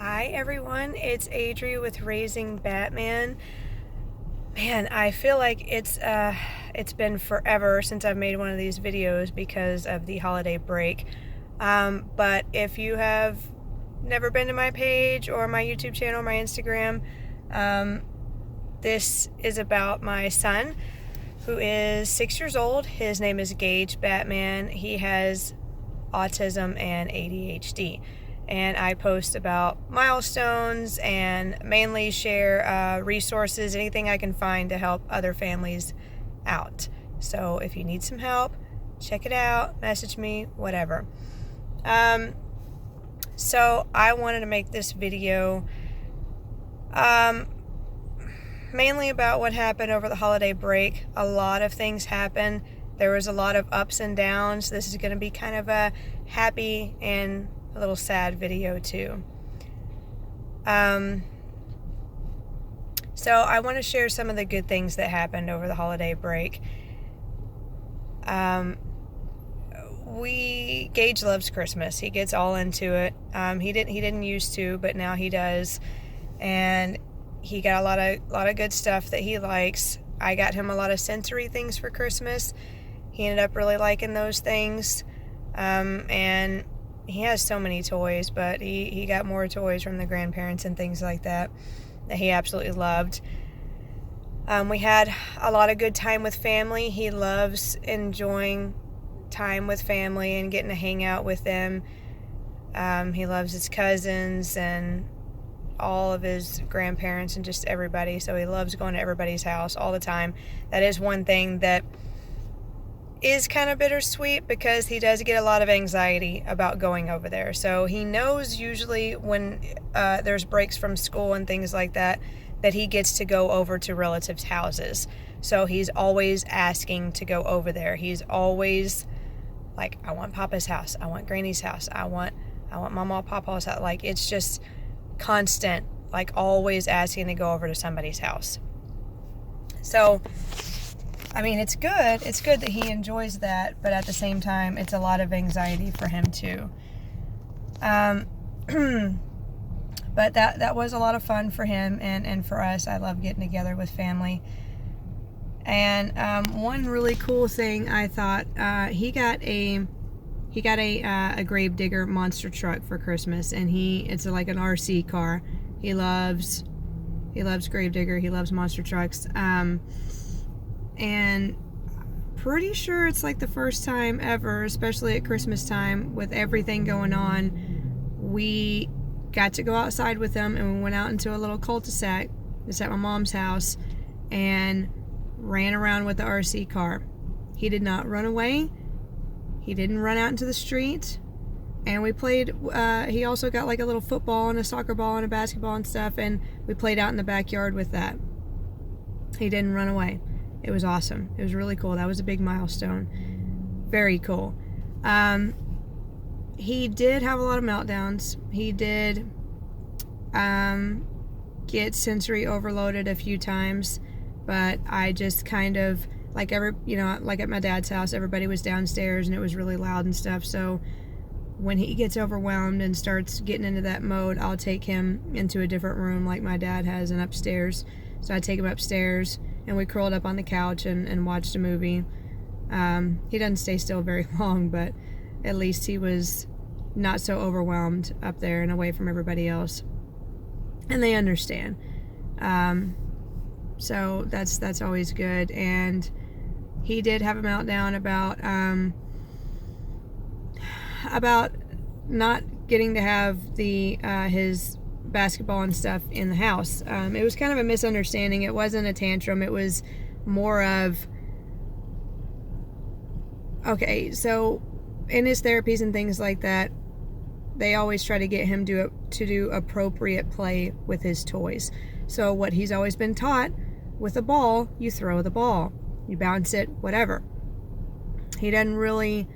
Hi everyone, it's Adri with Raising Batman. Man, I feel like it's been forever since I've made one of these videos because of the holiday break. But if you have never been to my page or my YouTube channel, my Instagram, this is about my son who is 6 years old. His name is Gage Batman. He has autism and ADHD. And I post about milestones and mainly share resources, anything I can find to help other families out. So if you need some help, check it out, message me, whatever. So I wanted to make this video mainly about what happened over the holiday break. A lot of things happened. There was a lot of ups and downs. This is going to be kind of a happy and a little sad video too. So I want to share some of the good things that happened over the holiday break. Gage loves Christmas. He gets all into it. He didn't used to, but now he does. And he got a lot of good stuff that he likes. I got him a lot of sensory things for Christmas. He ended up really liking those things. And he has so many toys, but he got more toys from the grandparents and things like that he absolutely loved. We had a lot of good time with family. He loves enjoying time with family and getting to hang out with them. He loves his cousins and all of his grandparents and just everybody, so he loves going to everybody's house all the time. That is one thing that is kind of bittersweet because he does get a lot of anxiety about going over there. So he knows usually when there's breaks from school and things like that he gets to go over to relatives' houses. So he's always asking to go over there. He's always like, I want Papa's house, I want Granny's house, I want Mama or Papa's house. Like, it's just constant, like always asking to go over to somebody's house. So I mean, it's good. It's good that he enjoys that, but at the same time, it's a lot of anxiety for him too. But that was a lot of fun for him and for us. I love getting together with family. And one really cool thing I thought, he got a Gravedigger monster truck for Christmas, and it's like an RC car. He loves Gravedigger. He loves monster trucks. And pretty sure it's like the first time ever, especially at Christmas time with everything going on, we got to go outside with them, and we went out into a little cul-de-sac that's at my mom's house and ran around with the RC car. He did not run away. He didn't run out into the street. And we played, he also got like a little football and a soccer ball and a basketball and stuff, and we played out in the backyard with that. He didn't run away. It was awesome. It was really cool. That was a big milestone. Very cool. He did have a lot of meltdowns. He did get sensory overloaded a few times, but I just kind of, like like at my dad's house, everybody was downstairs and it was really loud and stuff. So when he gets overwhelmed and starts getting into that mode, I'll take him into a different room like my dad has and upstairs. So I take him upstairs, and we curled up on the couch and watched a movie. He doesn't stay still very long, but at least he was not so overwhelmed up there and away from everybody else. And they understand. So that's always good. And he did have a meltdown about not getting to have his basketball and stuff in the house. It was kind of a misunderstanding. It wasn't a tantrum. It was more of, okay, so in his therapies and things like that, they always try to get him to do appropriate play with his toys. So what he's always been taught, with a ball, you throw the ball, you bounce it, whatever. He doesn't really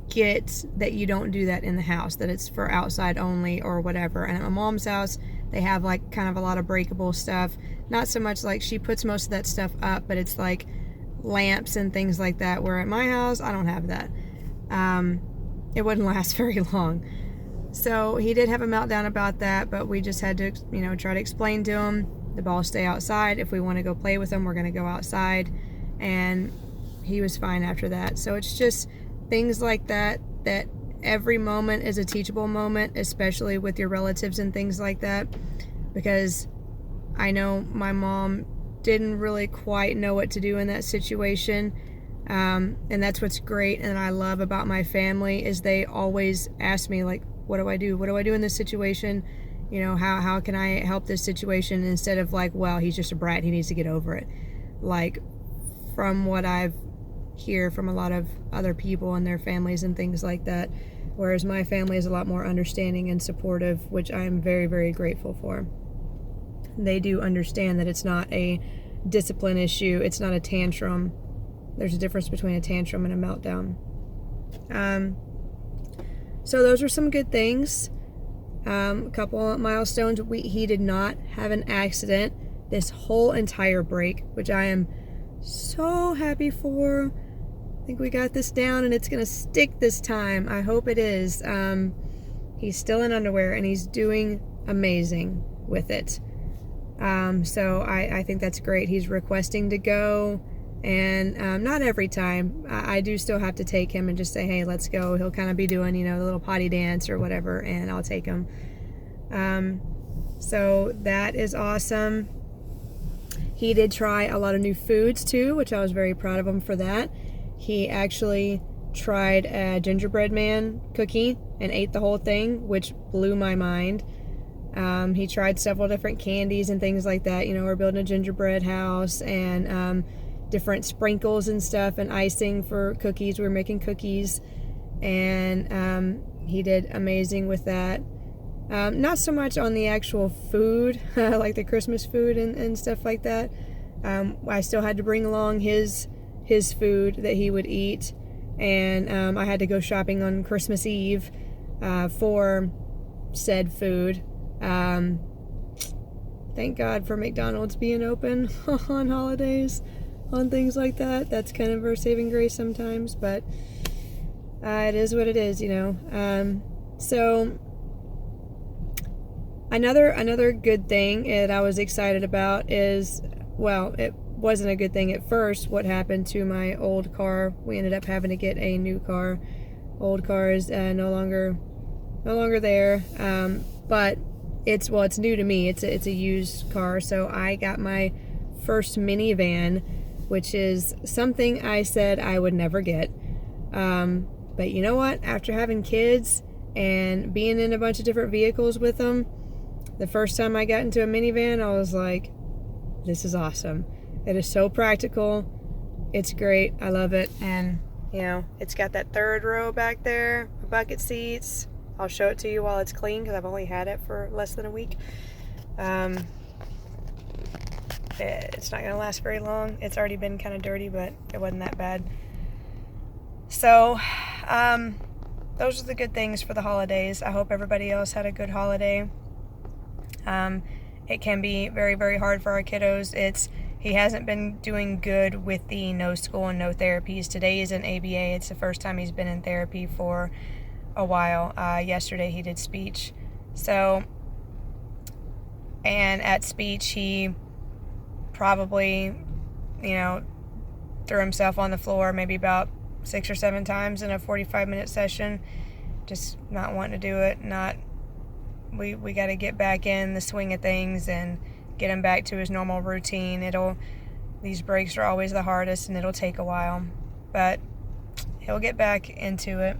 get that you don't do that in the house, that it's for outside only or whatever. And at my mom's house, they have like kind of a lot of breakable stuff. Not so much, like, she puts most of that stuff up, but it's like lamps and things like that, where at my house I don't have that. It wouldn't last very long. So he did have a meltdown about that, but we just had to, try to explain to him the balls stay outside. If we want to go play with them, we're going to go outside. And he was fine after that. So it's just things like that every moment is a teachable moment, especially with your relatives and things like that, because I know my mom didn't really quite know what to do in that situation. And that's what's great and I love about my family is they always ask me, like, what do I do? What do I do in this situation? How can I help this situation, instead of like, well, he's just a brat, he needs to get over it. Like, from what I've hear from a lot of other people and their families and things like that, whereas my family is a lot more understanding and supportive, which I am very, very grateful for. They do understand that it's not a discipline issue, it's not a tantrum. There's a difference between a tantrum and a meltdown. So those are some good things. A couple milestones. He did not have an accident this whole entire break, which I am so happy for. I think we got this down and it's gonna stick this time. I hope it is. He's still in underwear and he's doing amazing with it. So I think that's great. He's requesting to go, and not every time. I do still have to take him and just say, hey, let's go. He'll kind of be doing, the little potty dance or whatever, and I'll take him. So that is awesome. He did try a lot of new foods too, which I was very proud of him for that. He actually tried a gingerbread man cookie and ate the whole thing, which blew my mind. He tried several different candies and things like that. We're building a gingerbread house and different sprinkles and stuff and icing for cookies. We're making cookies, and he did amazing with that. Not so much on the actual food, like the Christmas food and stuff like that. I still had to bring along his food that he would eat, and I had to go shopping on Christmas Eve for said food. Thank God for McDonald's being open on holidays, on things like that. That's kind of our saving grace sometimes, but it is what it is, So another good thing that I was excited about is, well, it wasn't a good thing at first, what happened to my old car. We ended up having to get a new car. Old car is no longer there, but it's new to me. It's a used car, so I got my first minivan, which is something I said I would never get. But you know what? After having kids and being in a bunch of different vehicles with them, the first time I got into a minivan, I was like, this is awesome. It is so practical. It's great. I love it. And, it's got that third row back there, bucket seats. I'll show it to you while it's clean because I've only had it for less than a week. It's not going to last very long. It's already been kind of dirty, but it wasn't that bad. So, those are the good things for the holidays. I hope everybody else had a good holiday. It can be very, very hard for our kiddos. He hasn't been doing good with the no school and no therapies. Today is an ABA. It's the first time he's been in therapy for a while. Yesterday he did speech. So, and at speech he probably, threw himself on the floor maybe about 6 or 7 times in a 45-minute session. Just not wanting to do it. We got to get back in the swing of things and get him back to his normal routine. These breaks are always the hardest and it'll take a while, but he'll get back into it.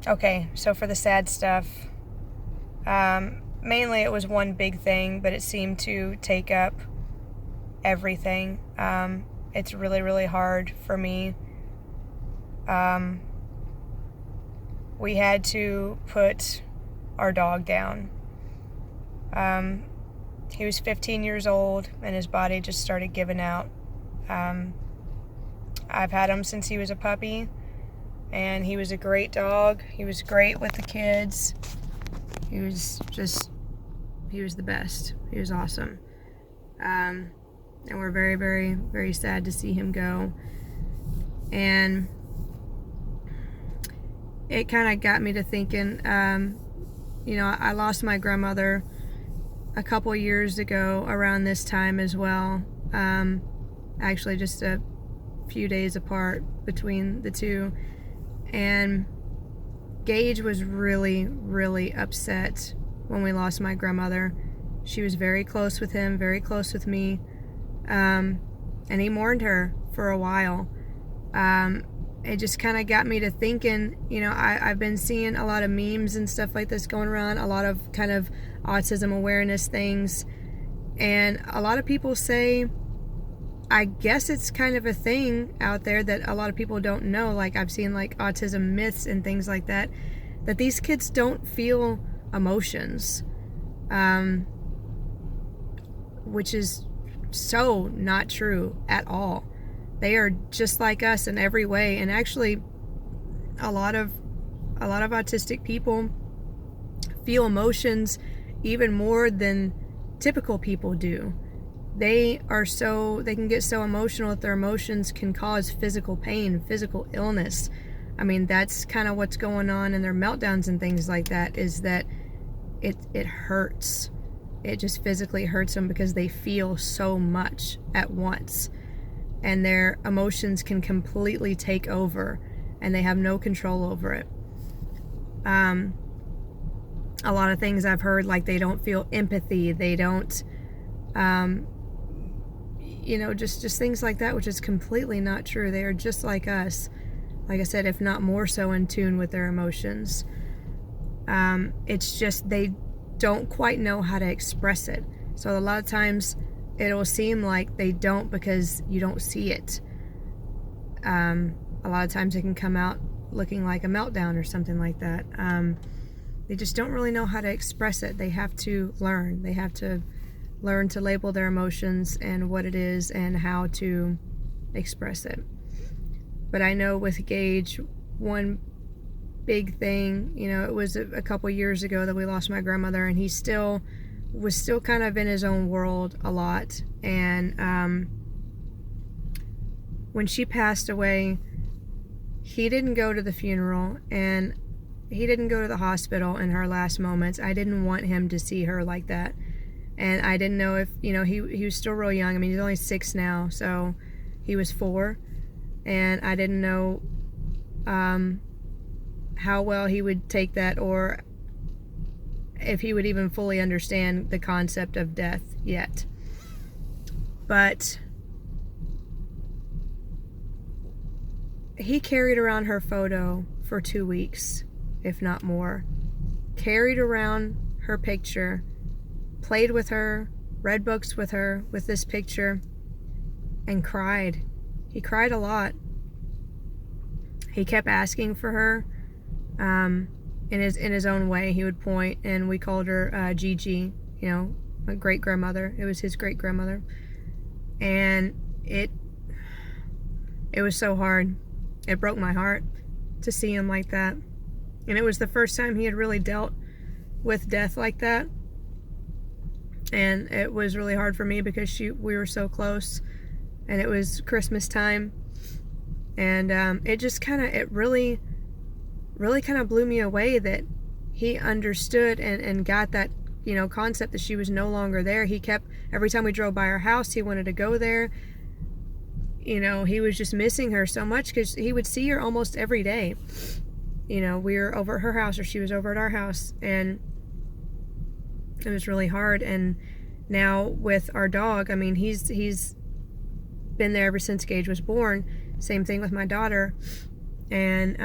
Okay, so for the sad stuff, mainly it was one big thing, but it seemed to take up everything. It's really, really hard for me. We had to put our dog down. He was 15 years old and his body just started giving out. I've had him since he was a puppy, and he was a great dog. He was great with the kids. He was the best. He was awesome. And we're very, very, very sad to see him go. And it kind of got me to thinking, you know, I lost my grandmother a couple years ago around this time as well. Actually just a few days apart between the two. And Gage was really, really upset when we lost my grandmother. She was very close with him, very close with me. And he mourned her for a while. It just kind of got me to thinking, you know, I've been seeing a lot of memes and stuff like this going around, a lot of kind of autism awareness things. And a lot of people say, I guess it's kind of a thing out there that a lot of people don't know. Like I've seen like autism myths and things like that, that these kids don't feel emotions, which is so not true at all. They are just like us in every way. And actually a lot of autistic people feel emotions even more than typical people do. They can get so emotional that their emotions can cause physical pain, physical illness. I mean, that's kind of what's going on in their meltdowns and things like that, is that it hurts. It just physically hurts them because they feel so much at once. And their emotions can completely take over and they have no control over it. A lot of things I've heard, like they don't feel empathy, they don't, you know, just things like that, which is completely not true. They are just like us. Like I said, if not more so in tune with their emotions. It's just they don't quite know how to express it. So a lot of times it'll seem like they don't because you don't see it. A lot of times it can come out looking like a meltdown or something like that. They just don't really know how to express it. They have to learn. They have to learn to label their emotions and what it is and how to express it. But I know with Gage, one big thing, you know, it was a couple years ago that we lost my grandmother, and he was still kind of in his own world a lot. And when she passed away, he didn't go to the funeral and he didn't go to the hospital in her last moments. I didn't want him to see her like that. And I didn't know if, you know, he was still real young. I mean, he's only 6 now, so he was 4. And I didn't know how well he would take that, or if he would even fully understand the concept of death yet. But he carried around her photo for 2 weeks, if not more. Carried around her picture, played with her, read books with her with this picture, and cried. He cried a lot. He kept asking for her. In his own way, he would point, and we called her Gigi, you know, my great grandmother. It was his great grandmother, and it was so hard. It broke my heart to see him like that, and it was the first time he had really dealt with death like that. And it was really hard for me because we were so close, and it was Christmas time, and it just kind of, it really kind of blew me away that he understood and got that, you know, concept that she was no longer there. He kept, every time we drove by her house, he wanted to go there. You know, he was just missing her so much because he would see her almost every day. You know, we were over at her house or she was over at our house, and it was really hard. And now with our dog, I mean, he's been there ever since Gage was born. Same thing with my daughter. And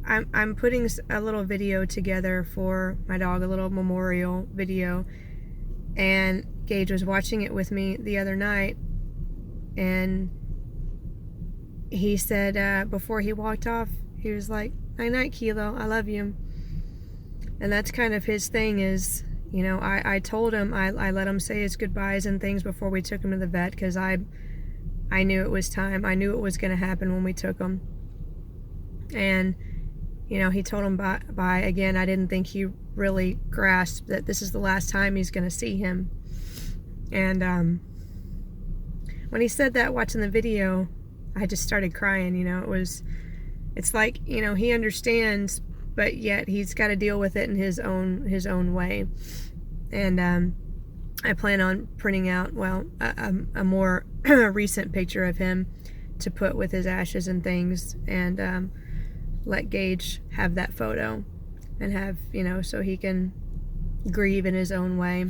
I'm putting a little video together for my dog, a little memorial video, and Gage was watching it with me the other night, and he said before he walked off, he was like, "Night night, Kilo, I love you." And that's kind of his thing, is, you know, I told him, I let him say his goodbyes and things before we took him to the vet, because I knew it was time. I knew it was going to happen when we took him. And, you know, he told him bye again. I didn't think he really grasped that this is the last time he's going to see him. And when he said that, watching the video, I just started crying. It's like, he understands, but yet he's got to deal with it in his own way. And I plan on printing out, a more recent picture of him to put with his ashes and things, and let Gage have that photo and have, so he can grieve in his own way.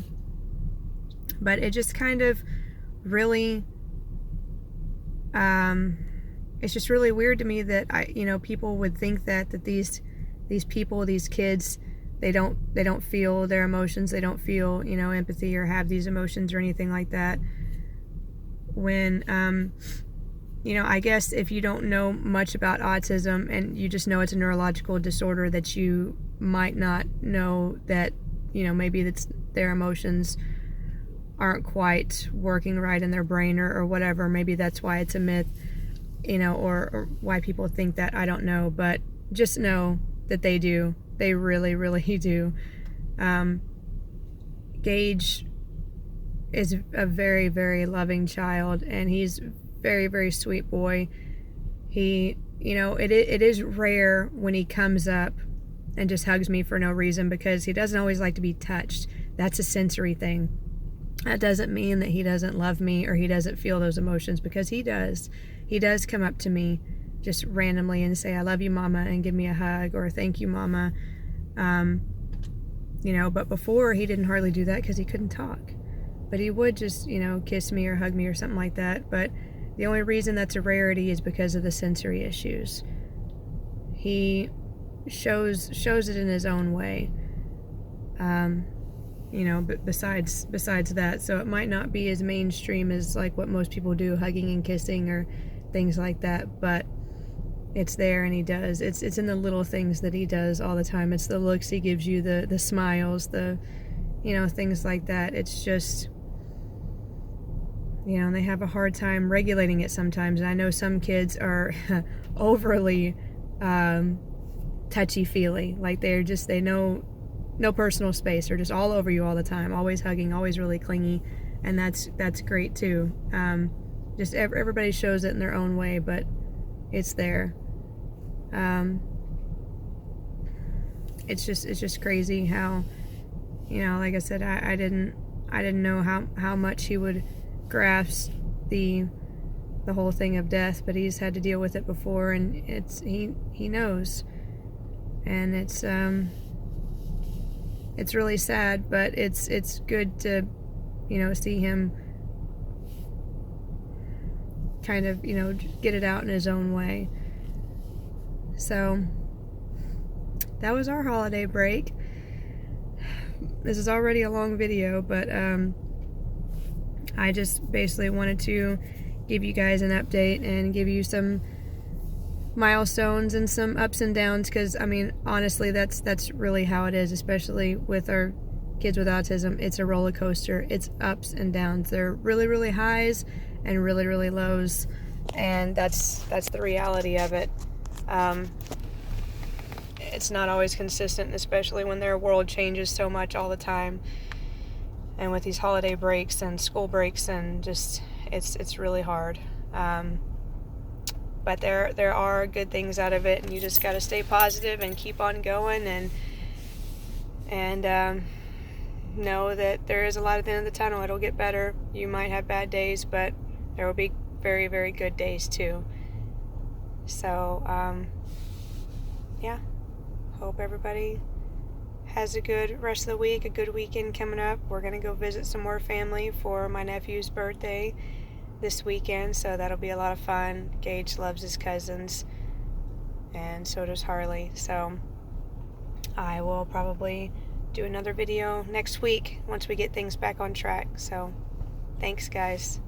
But it just kind of really, it's just really weird to me that people would think that these people, these kids, they don't feel their emotions, they don't feel, empathy or have these emotions or anything like that. When, I guess if you don't know much about autism and you just know it's a neurological disorder, that you might not know that, maybe that's their emotions aren't quite working right in their brain or whatever. Maybe that's why it's a myth, or why people think that. I don't know, but just know that they do. They really, really do. Gage is a very, very loving child, and he's very, very sweet boy. He, it is rare when he comes up and just hugs me for no reason, because he doesn't always like to be touched. That's a sensory thing. That doesn't mean that he doesn't love me or he doesn't feel those emotions, because he does. He does come up to me just randomly and say, "I love you, Mama," and give me a hug, or "Thank you, Mama." But before, he didn't hardly do that because he couldn't talk. But he would just, kiss me or hug me or something like that. But the only reason that's a rarity is because of the sensory issues. He shows it in his own way. But besides that, so it might not be as mainstream as like what most people do, hugging and kissing or things like that, but it's there, and he does. It's in the little things that he does all the time. It's the looks he gives you, the smiles, the things like that. It's just, they have a hard time regulating it sometimes. And I know some kids are overly touchy-feely, like they know no personal space. They're just all over you all the time, always hugging, always really clingy, and that's great too. Just everybody shows it in their own way, but it's there. It's just crazy how, like I said, I didn't know how much he would grasp the whole thing of death, but he's had to deal with it before, and he knows, and it's really sad, but it's good to, see him kind of, get it out in his own way. So that was our holiday break. This is already a long video, but I just basically wanted to give you guys an update and give you some milestones and some ups and downs, because honestly, that's really how it is, especially with our kids with autism. It's a roller coaster. It's ups and downs. They're really, really highs and really, really lows, and that's the reality of it. It's not always consistent, especially when their world changes so much all the time, and with these holiday breaks and school breaks, and just it's really hard. But there are good things out of it, and you just got to stay positive and keep on going, and know that there is a light at the end of the tunnel. It'll get better. You might have bad days, but there will be very, very good days too. So yeah, hope everybody has a good rest of the week, a good weekend coming up. We're gonna go visit some more family for my nephew's birthday this weekend, so that'll be a lot of fun. Gage loves his cousins, and so does Harley. So I will probably do another video next week once we get things back on track. So thanks, guys.